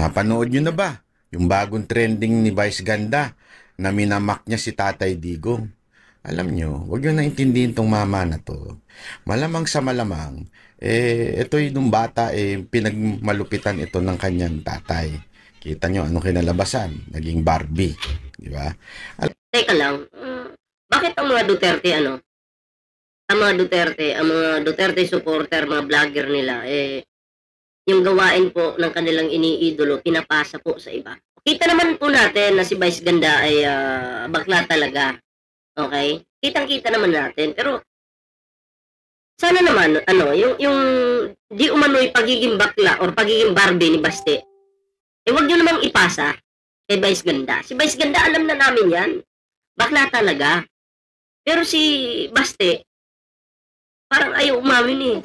Napanood nyo na ba yung bagong trending ni Vice Ganda na minamak niya si Tatay Digong? Alam nyo, huwag nyo naintindihin tong mama na to. Malamang sa malamang, ito yung bata, pinagmalupitan ito ng kanyang tatay. Kita nyo, anong kinalabasan? Naging Barbie. Di ba? Teka lang, bakit ang mga Duterte, ang mga Duterte supporter, mga vlogger nila, yung gawain po ng kanilang iniidolo, pinapasa po sa iba. Kita naman po natin na si Vice Ganda ay bakla talaga. Okay? Kitang-kita naman natin. Pero, sana naman, yung di umano'y pagiging bakla or pagiging Barbie ni Baste, wag nyo namang ipasa kay Vice Ganda. Si Vice Ganda, alam na namin yan. Bakla talaga. Pero si Baste, parang ayaw umamin eh.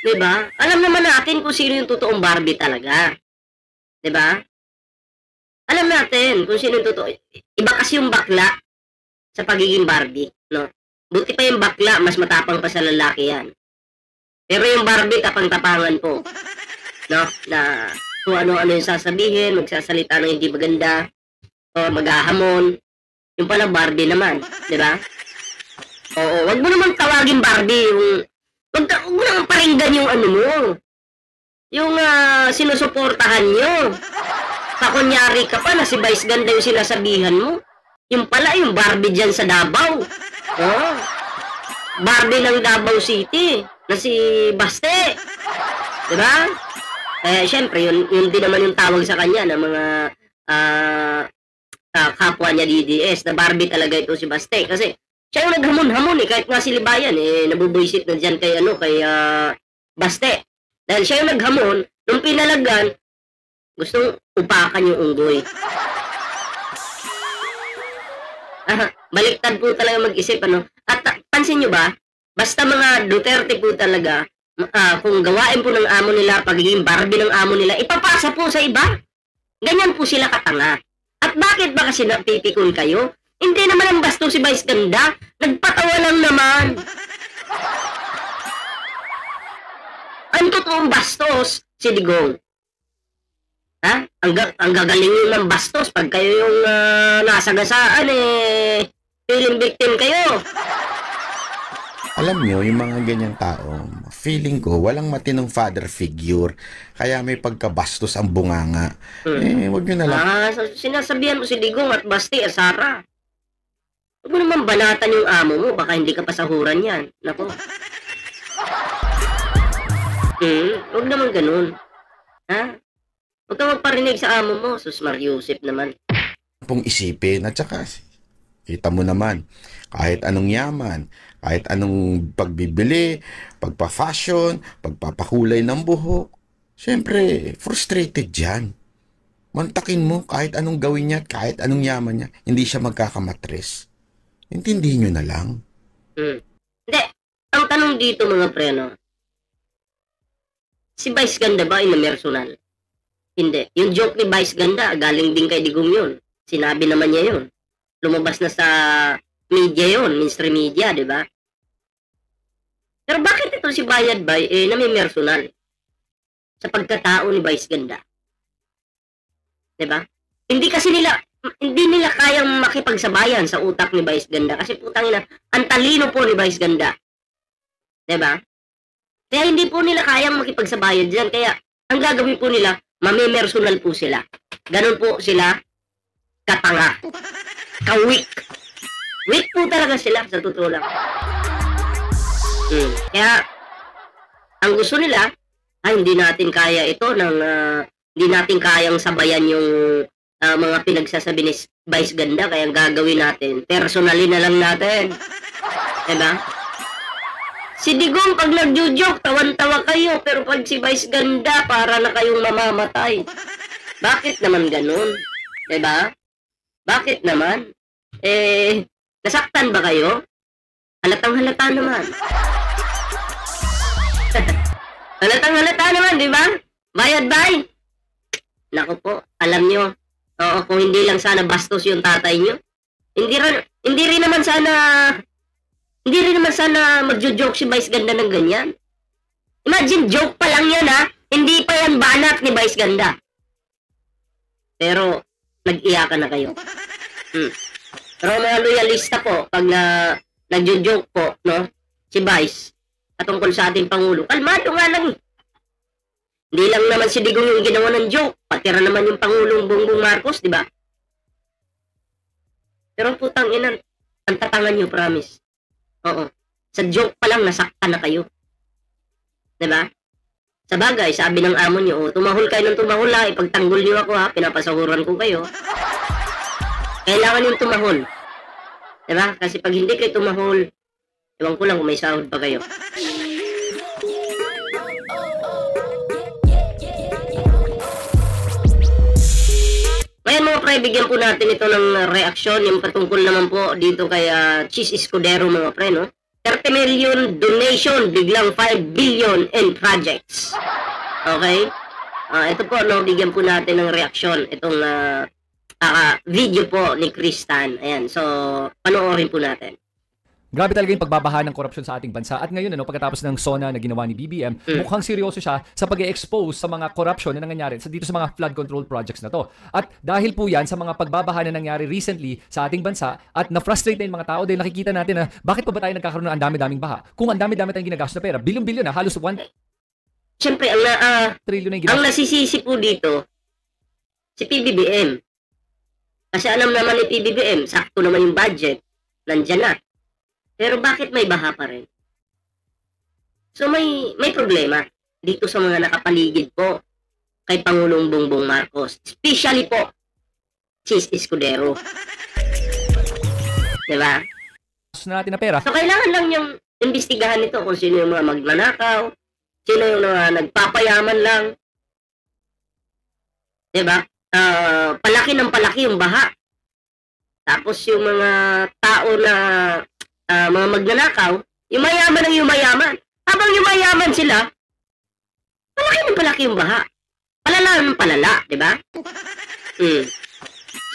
Diba? Alam naman natin kung sino yung totoong Barbie talaga. Diba? Alam natin kung sino yung totoo. Iba kasi yung bakla sa pagiging Barbie. No? Buti pa yung bakla, mas matapang pa sa lalaki yan. Pero yung Barbie, tapang-tapangan po. No? Na kung ano-ano yung sasabihin, magsasalita ng hindi maganda, o maghahamon. Yung pala Barbie naman. Diba? Oo, wag mo naman tawagin Barbie yung wag mo naman paringgan yung ano mo. Yung sinusuportahan nyo. Kakunyari ka pa na si Vice Ganda yung sinasabihan mo. Yung pala yung Barbie dyan sa Davao. Oh. Barbie ng Davao City na si Baste. Diba? Kaya syempre, yun din naman yung tawag sa kanya ng mga kapwa niya DDS na Barbie talaga ito si Baste. Kasi siya yung naghamon-hamon kahit nga si Libayan nabubuisit na dyan kay Baste. Dahil siya yung naghamon, nung pinalagan, gustong upakan yung unggoy. Baliktad po talaga mag-isip, At pansin nyo ba, basta mga Duterte po talaga, kung gawain po ng amo nila, pagiging Barbie ng amo nila, ipapasa po sa iba. Ganyan po sila katanga. At bakit ba kasi napipikon kayo? Hindi naman ang bastos si Vice Ganda. Nagpatawa lang naman. Ang totoong bastos, si Digong. Ha? Ang gagaling yun ng bastos pag kayo yung nasagasaan feeling victim kayo. Alam nyo, yung mga ganyang tao, feeling ko, walang matinong father figure, kaya may pagkabastos ang bunganga. Wag nyo na lang. Sinasabihan mo si Digong at Basti, Sara. Huwag mo naman banatan yung amo mo, baka hindi ka pasahuran yan. Nako. Huwag naman ganun. Ha? Huwag ka magparinig sa amo mo, Sus Mariusip naman. Pong isipin, at saka, kita mo naman, kahit anong yaman, kahit anong pagbibili, pagpa-fashion, pagpapakulay ng buhok, syempre, frustrated dyan. Mantakin mo kahit anong gawin niya, kahit anong yaman niya, hindi siya magkakamatres. Intindihin nyo na lang. Hindi. Ang tanong dito mga pre, si Vice Ganda ba personal? Hindi. Yung joke ni Vice Ganda, galing din kay Digong yun. Sinabi naman niya yun. Lumabas na sa media yun, mainstream media, di ba? Pero bakit ito si Bayad Bay, personal? Sa pagkatao ni Vice Ganda. Di ba? Hindi nila kayang makipagsabayan sa utak ni Vice Ganda kasi putang ina, ang talino po ni Vice Ganda. 'Di ba? Kaya hindi po nila kayang makipagsabayan diyan. Kaya ang gagawin po nila, mamimersonal po sila. Ganun po sila katanga. Ka-weak. Weak po talaga sila sa totoo lang. Kaya ang gusto nila, hindi natin kaya ito hindi natin kayang sabayan yung mga pinagsasabi ni Vice Ganda, kaya ang gagawin natin, personally na lang natin. Diba? Si Digong, pag nagjo-joke, tawan-tawa kayo, pero pag si Vice Ganda, para na kayong mamamatay. Bakit naman ganun? Diba? Bakit naman? Nasaktan ba kayo? Halatang-halata naman. Halatang-halata naman, diba? Bayad bay. Naku po, alam nyo, kung hindi lang sana bastos yung tatay nyo, hindi rin naman sana magjo-joke si Vice Ganda ng ganyan. Imagine, joke pa lang yan Hindi pa yan banat ni Vice Ganda. Pero, nag-iyakan na kayo. Pero mga loyalista po, pag nagjo-joke po, no, si Vice, patungkol sa ating Pangulo, kalmado nga lang. Hindi lang naman si Digong yung ginawa ng joke, patira naman yung Pangulong Bongbong Marcos, di ba? Pero putang ina, ang tatangan nyo, promise. Oo. Sa joke pa lang, nasaktan na kayo. Di ba? Sa bagay, sabi ng amo nyo, tumahol kayo ng tumahol ha, ipagtanggol nyo ako ha, pinapasahuran ko kayo. Kailangan yung tumahol. Diba? Kasi pag hindi kayo tumahol, ewan ko lang kung may sahod pa kayo. Ngayon mga pre, bigyan po natin ito ng reaksyon, yung patungkol naman po dito kay Cheese Escudero mga pre, no? 30 million donation, biglang 5 billion in projects. Okay? Ito po, no, bigyan po natin ng reaksyon. Itong video po ni Kristan. Ayan, so, panoorin po natin. Grabe talaga yung pagbabaha ng korupsyon sa ating bansa. At ngayon, pagkatapos ng SONA na ginawa ni BBM, mukhang seryoso siya sa pag-expose sa mga korupsyon na nangyayari dito sa mga flood control projects na to. At dahil po yan sa mga pagbabaha na nangyari recently sa ating bansa at na-frustrate na yung mga tao dahil nakikita natin na bakit pa ba tayo nagkakaroon ng ang dami-daming baha? Kung ang dami-dami tayong ginagastos na pera, bilyon-bilyon na, halos 1 Siyempre, trillion na yung ang ginastos. nasisisi po dito, si PBBM. Kasi alam naman ni PBBM, sakto naman yung budget, nandyan na. Pero bakit may baha pa rin? So may problema dito sa mga nakapaligid po kay Pangulong Bongbong Marcos. Especially po, Cheese Escudero. Diba? Na natin na pera. So kailangan lang yung imbestigahan nito kung sino yung mga magnanakaw, sino yung mga nagpapayaman lang. Diba? Palaki ng palaki yung baha. Tapos yung mga tao na mga magnanakaw, yung mayaman ang yumayaman. Habang yumayaman sila, palaki ng palaki yung baha. Palala ng palala, di ba?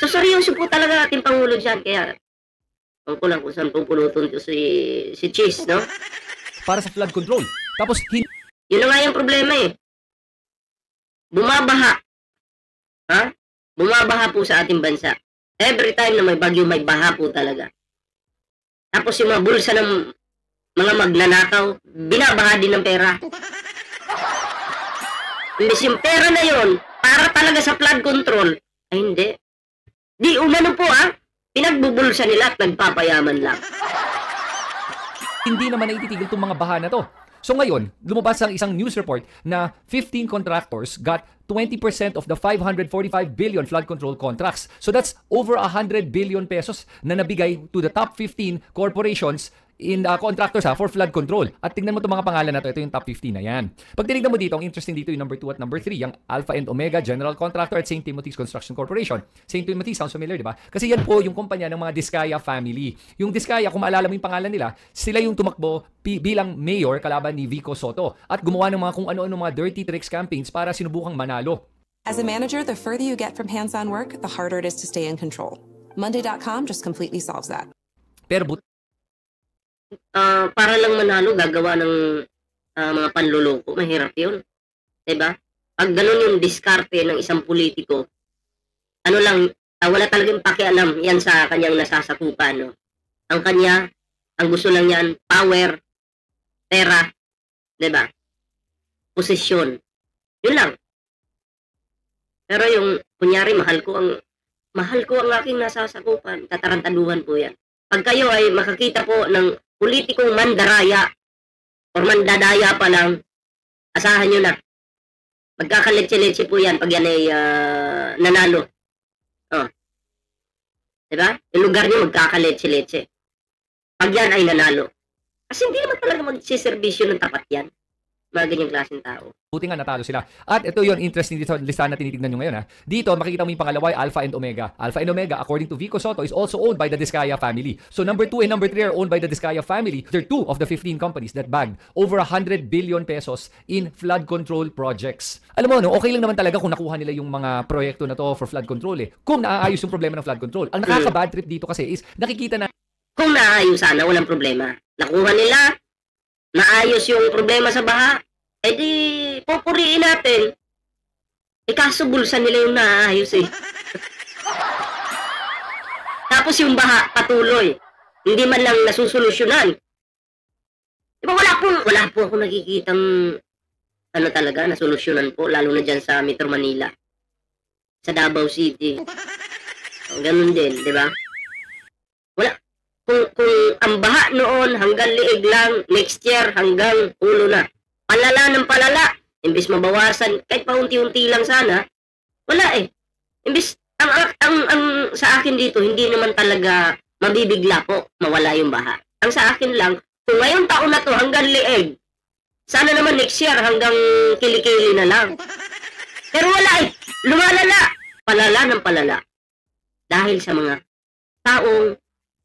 So seryoso po talaga ating Pangulo dyan. Kaya, ang kulang kung saan pupulutin to si Cheese, no? Para sa flood control. Tapos, yun na nga yung problema eh. Bumabaha. Ha? Bumabaha po sa ating bansa. Every time na may bagyo, may baha po talaga. Tapos yung mga bulsa ng mga magnanakaw, binabaha din ng pera. Imbes yung pera na yon para talaga sa flood control, ay hindi. Di umano po pinagbubulsa nila at nagpapayaman lang. hindi naman naititigil itong mga baha na to. So ngayon, lumabas ang isang news report na 15 contractors got 20% of the 545 billion flood control contracts. So that's over 100 billion pesos na nabigay to the top 15 corporations in contractors for flood control. At tingnan mo itong mga pangalan na to. Ito yung top 15 na yan. Pag tinignan mo dito, ang interesting dito yung number 2 at number 3, yung Alpha and Omega General Contractor at St. Timothy's Construction Corporation. St. Timothy, sounds familiar, di ba? Kasi yan po yung kumpanya ng mga Diskaya family. Yung Diskaya, kung maalala mo yung pangalan nila, sila yung tumakbo bilang mayor kalaban ni Vico Soto at gumawa ng mga kung ano-ano mga dirty tricks campaigns para sinubukang manalo. As a manager, the further you get from hands-on work, the harder it is to stay in control. Monday.com just completely solves that. Pero para lang manalo, gagawa ng mga panluloko. Mahirap yun. Diba? Pag ganun yung diskarte ng isang politiko, ano lang, wala talagang pakialam yan sa kanyang nasasakupan. No? Ang kanya, ang gusto lang yan, power, pera, diba? Posisyon. Yun lang. Pero yung, kunyari, mahal ko ang aking nasasakupan, tatarantaduhan po yan. Pag kayo ay makakita po ng politikong mandaraya or mandadaya pa lang, asahan nyo na. Magkakaletse-letse po yan pag yan ay nanalo. Diba? Yung lugar nyo magkakaletse-letse. Pag yan ay nanalo. Kasi hindi naman talaga magsiservisyo ng tapat yan. Mga ganyang klaseng tao. buti nga natalo sila. At ito yung interesting dito, listahan na tinitignan nyo ngayon. Dito, makikita mo yung pangalawa, Alpha and Omega. Alpha and Omega, according to Vico Soto, is also owned by the Diskaya family. So number 2 and number 3 are owned by the Diskaya family. They're 2 of the 15 companies that bagged over 100 billion pesos in flood control projects. Alam mo, no, okay lang naman talaga kung nakuha nila yung mga proyekto na to for flood control kung naaayos yung problema ng flood control. Ang nakaka-bad trip dito kasi is nakikita na kung naayos sana, walang problema. Nakuha nila, naayos yung problema sa baha, Eh di, pupuriin natin. Eh kaso bulsa nila yung naayos eh. Tapos yung baha, patuloy. Hindi man lang nasusolusyonan. Diba wala po ako nakikitang ano talaga, nasolusyonan po, lalo na dyan sa Metro Manila. Sa Davao City. Ganun din, di ba? Wala. Kung ang baha noon hanggang liig lang, next year hanggang ulo na. Palala ng palala. Imbis mabawasan, kahit paunti-unti lang sana, wala eh. Imbis, ang sa akin dito, hindi naman talaga mabibigla po, mawala yung baha. Ang sa akin lang, kung ngayong taon na to hanggang liig, sana naman next year hanggang kilikili na lang. Pero wala eh, lumalala. Palala ng palala. Dahil sa mga taong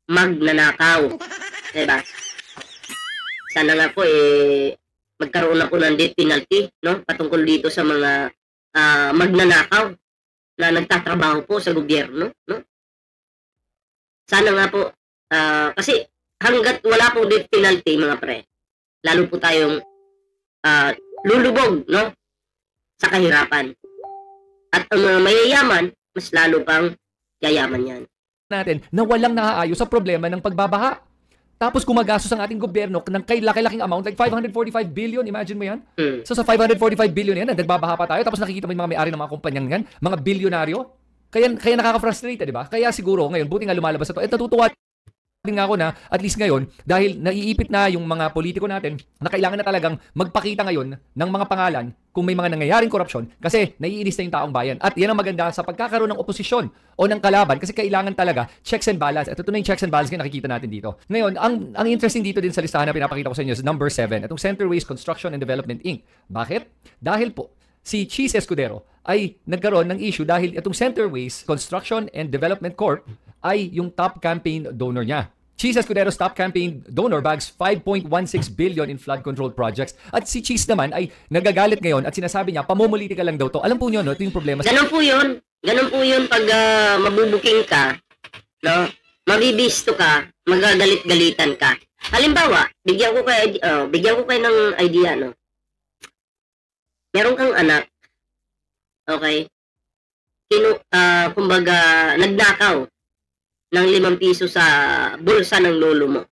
magnanakaw. Diba? Sana nga po eh, magkaroon ako ng death penalty, no? Patungkol dito sa mga magnanakaw na nagtatrabaho po sa gobyerno, no? Sana nga po, kasi hanggat wala pong death penalty, mga pre, lalo po tayong lulubog, no? Sa kahirapan. At ang mga mayayaman, mas lalo pang yayaman yan. Natin na walang naaayos sa problema ng pagbabaha. Tapos gumagastos ang ating gobyerno ng kay laki-laking amount, like 545 billion, imagine mo yan? So sa 545 billion yan, nagbabaha pa tayo, tapos nakikita mo yung mga may-ari ng mga kumpanyang yan, mga bilyonaryo. Kaya nakaka-frustrate, di ba? Kaya siguro ngayon, buti nga lumalabas na to. Natutuwa din nga ako na, at least ngayon, dahil naiipit na yung mga politiko natin, na kailangan na talagang magpakita ngayon ng mga pangalan kung may mga nangyayaring korupsyon kasi naiinis na yung taong bayan. At yan ang maganda sa pagkakaroon ng oposisyon o ng kalaban kasi kailangan talaga checks and balance. At ito na yung checks and balance na nakikita natin dito. Ngayon, ang interesting dito din sa listahan na pinapakita ko sa inyo is number 7, itong Centerways Construction and Development Inc. Bakit? Dahil po, si Cheese Escudero ay nagkaroon ng issue dahil itong Centerways Construction and Development Corp ay yung top campaign donor niya. Cheese Escudero's top campaign donor bags 5.16 billion in flood control projects. At si Cheese naman ay nagagalit ngayon at sinasabi niya, pamumulitika lang daw to. Alam po niyo, no? Ito yung problema. Ganun po yun. Ganun po yun pag mabubuking ka, no? Mabibisto ka, magagalit-galitan ka. Halimbawa, bigyan ko kayo ng idea, no? Meron kang anak, okay? Kumbaga, nagnakaw ng 5 piso sa bulsa ng lolo mo.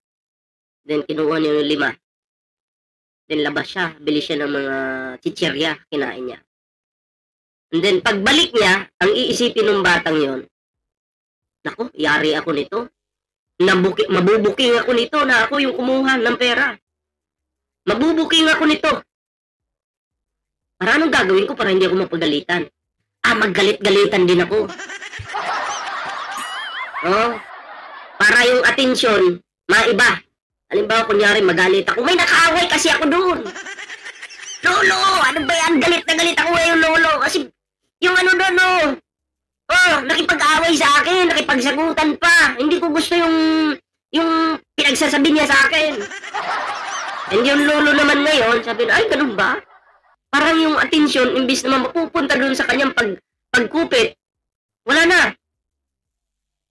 Then, kinuha niya yung 5. Then, labas siya. Bili siya ng mga chichirya. Kinain niya. And then, pagbalik niya, ang iisipin ng batang yon, naku, yari ako nito. Mabubuking ako nito na ako yung kumuha ng pera. Mabubuking ako nito. Para anong gagawin ko para hindi ako mapagalitan? Maggalit-galitan din ako. Oh, para yung atensyon, maiba. Halimbawa, kunyari, magalit ako. May nakaaway kasi ako doon. Lolo, ano ba yan? Galit na galit ako ngayon, lolo. Kasi, yung ano doon, nakipag-away sa akin, nakipagsagutan pa. Hindi ko gusto yung pinagsasabi niya sa akin. And yung lolo naman ngayon, sabi na, ay, ganun ba? Parang yung atensyon, imbis na mapupunta doon sa kanyang pagkupit, wala na.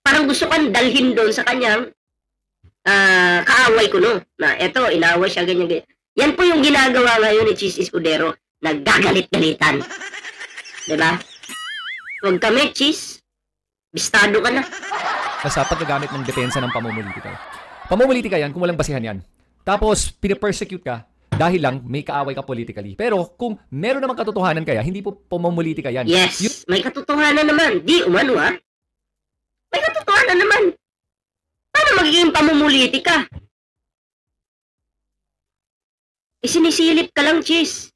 Parang gusto kang dalhin doon sa kanyang kaaway ko, no? Na eto, inaway siya, ganyan. Yan po yung ginagawa ngayon ni Cheese Escudero. Naggagalit-galitan. Diba? Huwag kami, Cheese. Bistado ka na. Sa paggagamit ng depensa ng pamumulitika. Pamumulitika yan kung walang basihan yan. Tapos, pinapersecute ka dahil lang may kaaway ka politically. Pero kung meron namang katotohanan kaya, hindi po pamumulitika yan. Yes, may katotohanan naman. Di umano, may katotohanan naman. Paano magiging pamumulitika? Sinisilip ka lang, Cheese.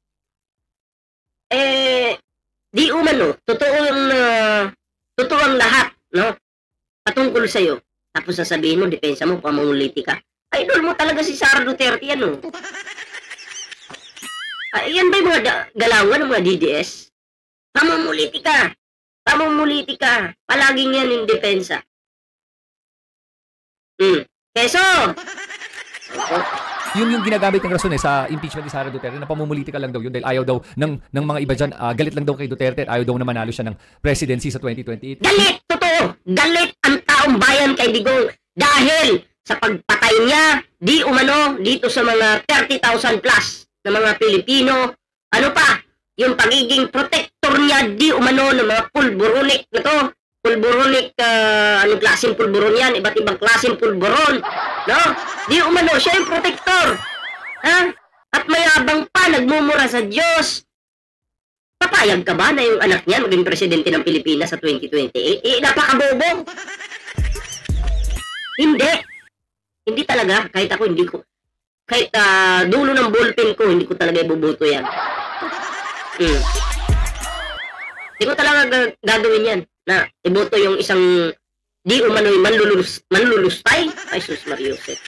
Di umano, totoo ang lahat, no? Patungkol sa'yo. Tapos sasabihin mo, depensa mo, pamumulitika. Idol mo talaga si Sara Duterte, ano? Yan ba yung mga galawan ng mga DDS? Pamumulitika. Pamumulitika. Palaging yan yung depensa. Keso! Yun yung ginagamit ng rason sa impeachment ni Sara Duterte na pamumulitika lang daw yun dahil ayaw daw ng mga iba dyan, galit lang daw kay Duterte at ayaw daw na manalo siya ng presidency sa 2028. Galit! Totoo! Galit ang taong bayan kay Digong dahil sa pagpatay niya di umano dito sa mga 30,000 plus na mga Pilipino Ano pa? Yung pagiging protector niya di umano ng mga pulburonic na to. Pulburonic, anong klaseng pulburon yan? Iba't ibang klaseng pulburon. No? Di umano, siya yung protector. Ha? At mayabang pa, nagmumura sa Diyos. Papayag ka ba na yung anak niya maging presidente ng Pilipinas sa 2028? Napakabobo. Hindi. Hindi talaga. Kahit ako, hindi ko. Kahit dulo ng ballpen ko, hindi ko talaga ibubuto yan. Hindi ko talaga gagawin yan. Na iboto yung isang di umano'y manlulustay. Ay, sus Mariusep.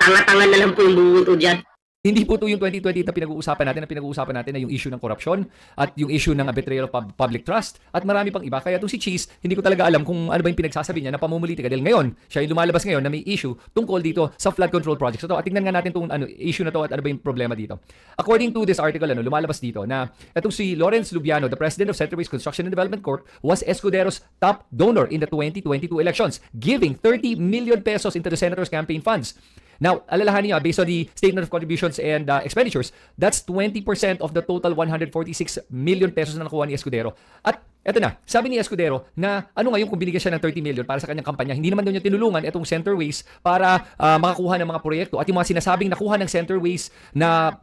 Tanga-tanga na lang po yung bubuto dyan. Hindi po ito yung 2020 na pinag-uusapan natin. Na pinag-uusapan natin na yung issue ng korupsyon at yung issue ng betrayal of public trust at marami pang iba. Kaya itong si Cheese, hindi ko talaga alam kung ano ba yung pinagsasabi niya na pamumulitika. Dahil ngayon, siya yung lumalabas ngayon na may issue tungkol dito sa flood control projects. So, at tingnan nga natin itong issue na to at ano ba yung problema dito. According to this article, lumalabas dito na itong si Lawrence Lubiano, the president of Centerways Construction and Development Corp, was Escudero's top donor in the 2022 elections, giving 30 million pesos into the senator's campaign funds. Now, alalahanin niyo, based on the statement of contributions and expenditures, that's 20% of the total 146 million pesos na nakuha ni Escudero. At eto na, sabi ni Escudero na ano ngayon kung binigyan siya ng 30 million para sa kanyang kampanya, hindi naman daw niya tinulungan itong Centerways para makakuha ng mga proyekto. At yung mga sinasabing nakuha ng Centerways na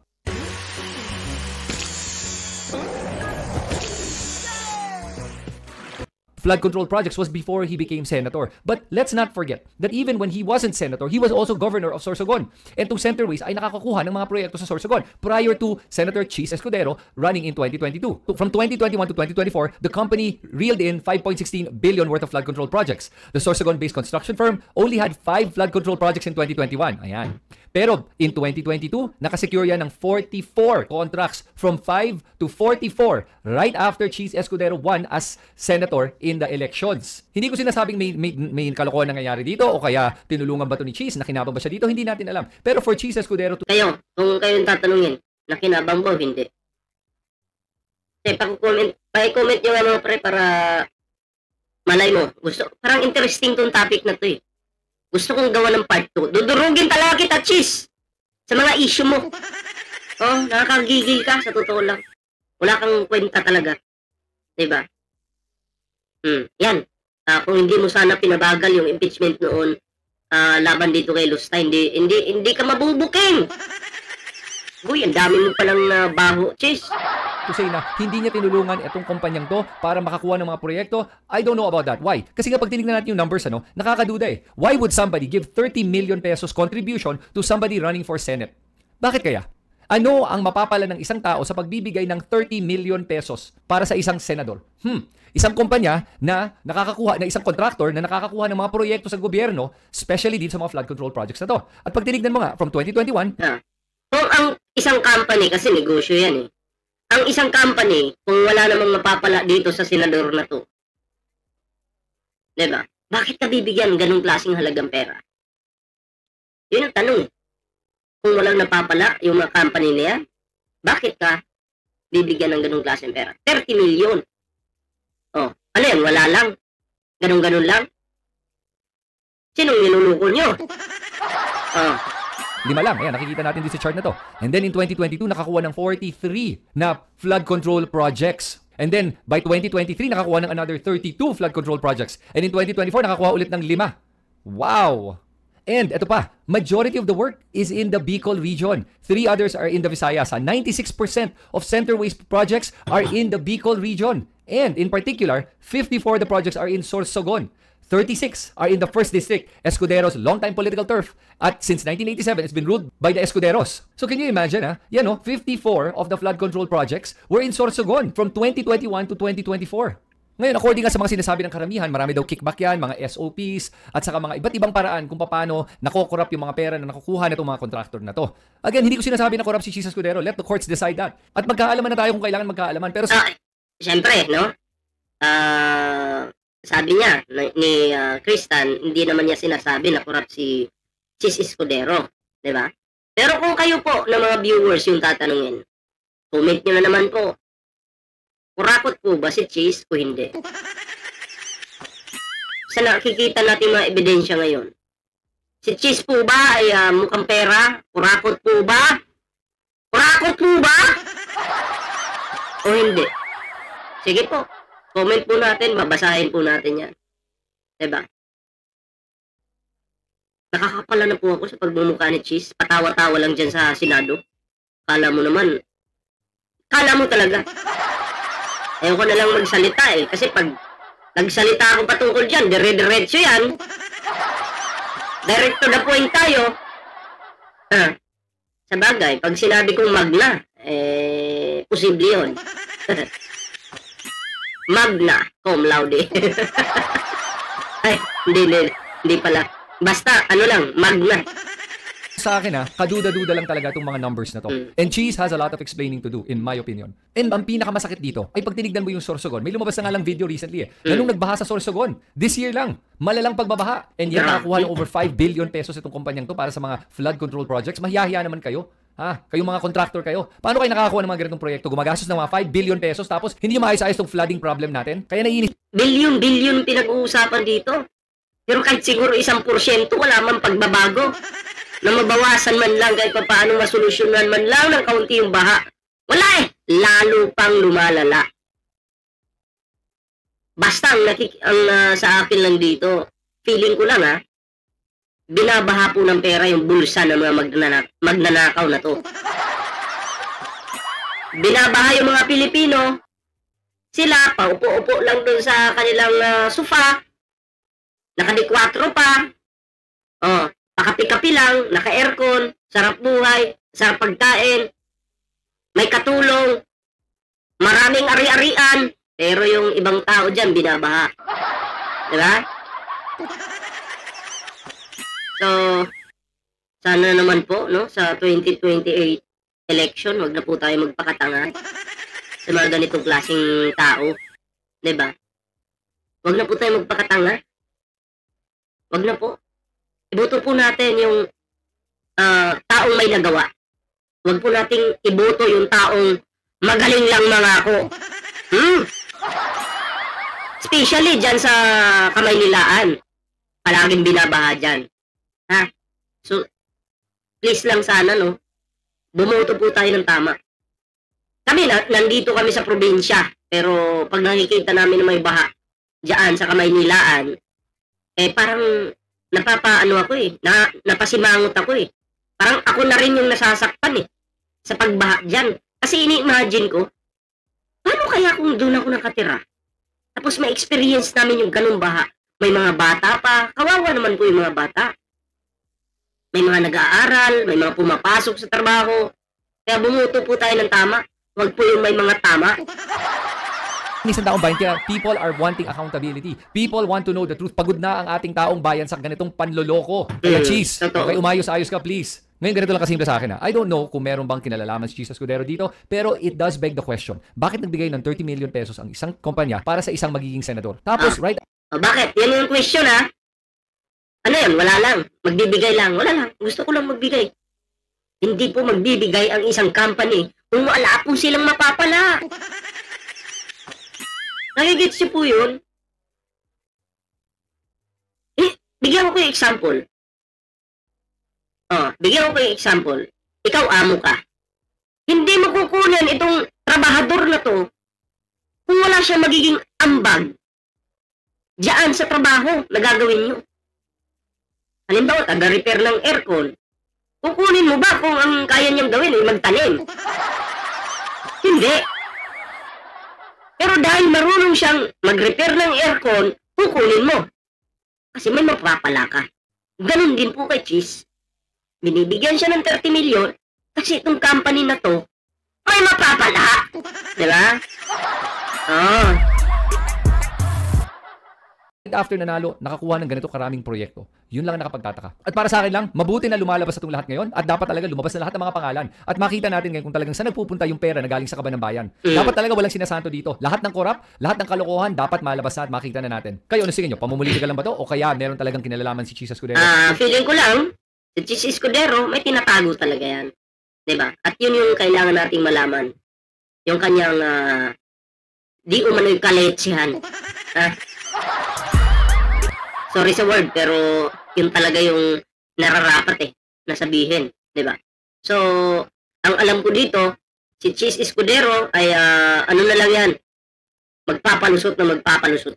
flood control projects was before he became senator. But let's not forget that even when he wasn't senator, he was also governor of Sorsogon. And itong Centerways ay nakakakuha ng mga proyekto sa Sorsogon prior to Senator Cheese Escudero running in 2022. From 2021 to 2024, the company reeled in 5.16 billion worth of flood control projects. The Sorsogon-based construction firm only had 5 flood control projects in 2021. Ayan. Pero in 2022, nakasecure yan ng 44 contracts from 5 to 44 right after Cheese Escudero won as senator in the elections. Hindi ko sinasabing may kalokohan nangyayari dito o kaya tinulungan ba ito ni Cheese, nakinabang ba siya dito, hindi natin alam. Pero for Cheese Escudero to... Kayo, kung kayong tatanungin, nakinabang ba o hindi? Paki-comment nyo nga mga pre para malay mo. Gusto, parang interesting tong topic na to eh. Gusto kong gawa ng part 2. Dudurugin talaga kita, Cheese! Sa mga issue mo. Oh, nakakagigil ka, sa totoo lang. Wala kang kwenta talaga. Diba? Yan. Kung hindi mo sana pinabagal yung impeachment noon laban dito kay Lusta, hindi ka mabubuking. Uy, ang dami mo palang baho, Cheese. To say na hindi niya tinulungan itong kumpanyang to para makakuha ng mga proyekto, I don't know about that. Why? Kasi nga pag tinignan natin yung numbers, nakakaduda eh. Why would somebody give 30 million pesos contribution to somebody running for Senate? Bakit kaya? Ano ang mapapala ng isang tao sa pagbibigay ng 30 million pesos para sa isang senador? Isang kumpanya na nakakakuha, na isang contractor na nakakakuha ng mga proyekto sa gobyerno, especially dito sa mga flood control projects na to. At pag tinignan mo nga, from 2021... Kung ang isang company, kasi negosyo yan eh. Ang isang company, kung wala namang mapapala dito sa senador na to, diba? Bakit ka bibigyan ganung klaseng halagang pera? Yun ang tanong. Kung walang napapala yung mga company niya, bakit ka bibigyan ng ganung klaseng pera? 30 million. Oh, ano yan? Wala lang. Ganun-ganun lang. Sinong niluluko nyo? Oh. 5 lang. Ayan, nakikita natin dito sa chart na to. And then in 2022, nakakuha ng 43 na flood control projects. And then by 2023, nakakuha ng another 32 flood control projects. And in 2024, nakakuha ulit ng 5. Wow! And ito pa, majority of the work is in the Bicol region. 3 others are in the Visayas. 96% of Centerways projects are in the Bicol region. And in particular, 54 of the projects are in Sorsogon. 36 are in the 1st District, Escudero's longtime political turf. At since 1987, it's been ruled by the Escuderos. So can you imagine, 54 of the flood control projects were in Sorsogon from 2021 to 2024. Ngayon, according nga sa mga sinasabi ng karamihan, marami daw kickback yan, mga SOPs, at saka mga iba't ibang paraan kung paano nakokorrupt yung mga pera na nakukuha na itong mga contractor na to. Again, hindi ko sinasabi na corrupt si Cheese Escudero. Let the courts decide that. At magkaalaman na tayo kung kailangan magkaalaman. Pero Siyempre, no? Sabi niya ni Kristan, hindi naman niya sinasabi na corrupt si Cheese Escudero, 'di ba? Pero kung kayo po na mga viewers yung tatanungin, comment niyo na naman po. Kurakot po ba si Cheese o hindi? Sa nakikita natin mga ebidensya ngayon. Si Cheese po ba ay mukhang pera? Kurakot po ba? Kurakot mo ba? O hindi? Sige po. Comment po natin, babasahin po natin yan. Diba? Nakakapala na po ako sa pagmumukha ni Cheese. Patawa-tawa lang dyan sa Senado. Kala mo naman. Kala mo talaga. Ayoko na lang magsalita eh. Kasi pag nagsalita ako patungkol dyan, dire-diretso yan. Direct to the point tayo. Sa bagay, pag sinabi kong magna, posible yun. Magna cum laude. Ay, hindi pala. Basta, ano lang, magna. Sa akin kaduda-duda lang talaga itong mga numbers na to. And Cheese has a lot of explaining to do, in my opinion. And ang pinakamasakit dito, ay pag tinignan mo yung Sorsogon, may lumabas na nga lang video recently na nung nagbaha sa Sorsogon, this year lang, malalang pagbabaha. And yan, nakakuha ng over 5 billion pesos itong kumpanyang to para sa mga flood control projects. Mahiyahiya naman kayo. Kayong mga contractor kayo. Paano kayo nakakakuha ng mga ganitong proyekto? Gumagastos ng mga 5 billion pesos tapos hindi nyo maayos-ayos itong flooding problem natin? Kaya naiinis. Billion pinag-uusapan dito. Pero kahit siguro 1%, wala man pagbabago. Na mabawasan man lang kahit paano masolusyonan man lang ng kaunti yung baha. Wala lalo pang lumalala. Basta ang sa akin lang dito, feeling ko lang binabaha po ng pera yung bulsa ng mga magnanakaw na to. Binabaha yung mga Pilipino, sila paupo-upo lang dun sa kanilang sofa, nakadikwatro pa, pakapi-kapi lang, naka-aircon, sarap buhay, sarap pagkain, may katulong, maraming ari-arian, pero yung ibang tao dyan, binabaha. Diba? So, sana naman po, no, sa 2028 election, wag na po tayo magpakatanga sa mga ganitong klaseng tao. Diba? Wag na po tayo magpakatanga. Wag na po. Iboto po natin yung taong may nagawa. Wag po nating iboto yung taong magaling lang mangako. Especially dyan sa Kamaynilaan. Palaging binabaha dyan. So, please lang sana, no, bumoto po tayo ng tama. Kami, nandito kami sa probinsya, pero pag nakikita namin na may baha dyan sa Kamaynilaan, parang napapaano ako napasimangot ako Parang ako na rin yung nasasaktan sa pagbaha dyan. Kasi ini-imagine ko, paano kaya kung doon ako nakatira? Tapos may experience namin yung ganung baha. May mga bata pa, kawawa naman po yung mga bata. May mga nag-aaral, may mga pumapasok sa trabaho. Kaya bumuto po tayo ng tama. Huwag po yung may mga tama. Isang taong bayan, kaya people are wanting accountability. People want to know the truth. Pagod na ang ating taong bayan sa ganitong panloloko. Kaya Cheese, okay, umayos-ayos ka please. Ngayon ganito lang kasimple sa akin I don't know kung meron bang kinalalaman si Cheese Escudero dito, pero it does beg the question. Bakit nagbigay ng 30 million pesos ang isang kumpanya para sa isang magiging senador? Tapos, right? Bakit? Yan yung question Ano yan? Wala lang. Magbibigay lang. Wala lang. Gusto ko lang magbigay. Hindi po magbibigay ang isang company kung wala po silang mapapala. Nagigits niyo po yun? Bigyan ko yung example. Bigyan ko yung example. Ikaw amo ka. Hindi mo kukunin itong trabahador na to kung wala siya magiging ambag diyan sa trabaho na gagawin nyo. Halimbawa, taga-repair ng aircon. Kukunin mo ba kung ang kaya niyang gawin ay magtanim? Hindi. Pero dahil marunong siyang mag-repair ng aircon, kukunin mo. Kasi may mapapala ka. Ganun din po kay Cheese. Binibigyan siya ng 30 million kasi itong company na to may mapapala. Diba? After nanalo, nakakuha ng ganito karaming proyekto. Yun lang ang nakapagtataka. At para sa akin lang, mabuti na lumalabas itong lahat ngayon at dapat talaga lumabas na lahat ng mga pangalan. At makita natin ngayon kung talagang saan nagpupunta yung pera na galing sa kaban ng bayan. Dapat talaga walang sinasanto dito. Lahat ng korap, lahat ng kalokohan, dapat malabas na at makita na natin. Kayo, ano sige nyo? Pamumuliti ka lang ba to? O kaya meron talagang kinalalaman si Cheese Escudero? Feeling ko lang, si Cheese Escudero, may tinatago talaga yan. Diba? At yun yung kailangan nating malaman. Yung kanyang, di umano'y kaletsihan. Sorry sa word, pero yun talaga yung nararapat na sabihin, di ba? So, ang alam ko dito, si Cheese Escudero ay ano na lang yan, magpapalusot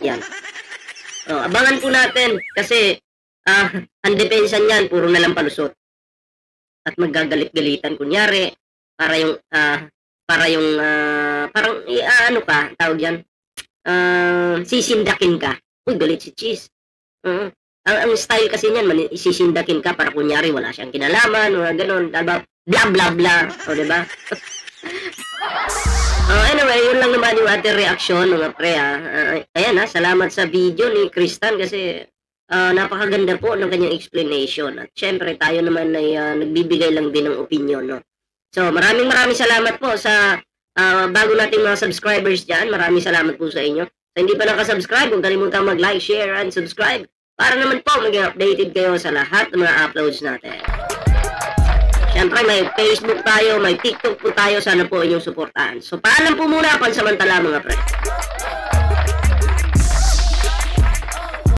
yan. Abangan po natin kasi ang depensa niyan, puro na lang palusot. At maggagalit-galitan kunyari para yung parang ano ka, tawag yan, sisindakin ka. Uy, galit si Cheese. Ang style kasi niyan, isisindakin ka para kunyari wala siyang kinalaman, o gano'n, bla bla bla, o diba? Anyway, yun lang naman yung ating reaksyon, mga pre. Ayan salamat sa video ni Kristan kasi napakaganda po ng kanyang explanation. At syempre, tayo naman ay nagbibigay lang din ng opinion, no? So, maraming salamat po sa bago nating mga subscribers dyan. Maraming salamat po sa inyo. Sa hindi pa nakasubscribe, huwag kalimutan mag-like, share, and subscribe para naman po maging updated kayo sa lahat ng mga uploads natin. Siyempre, may Facebook tayo, may TikTok po tayo. Sana po inyong suportahan. So, paalam po muna pansamantala, mga pre.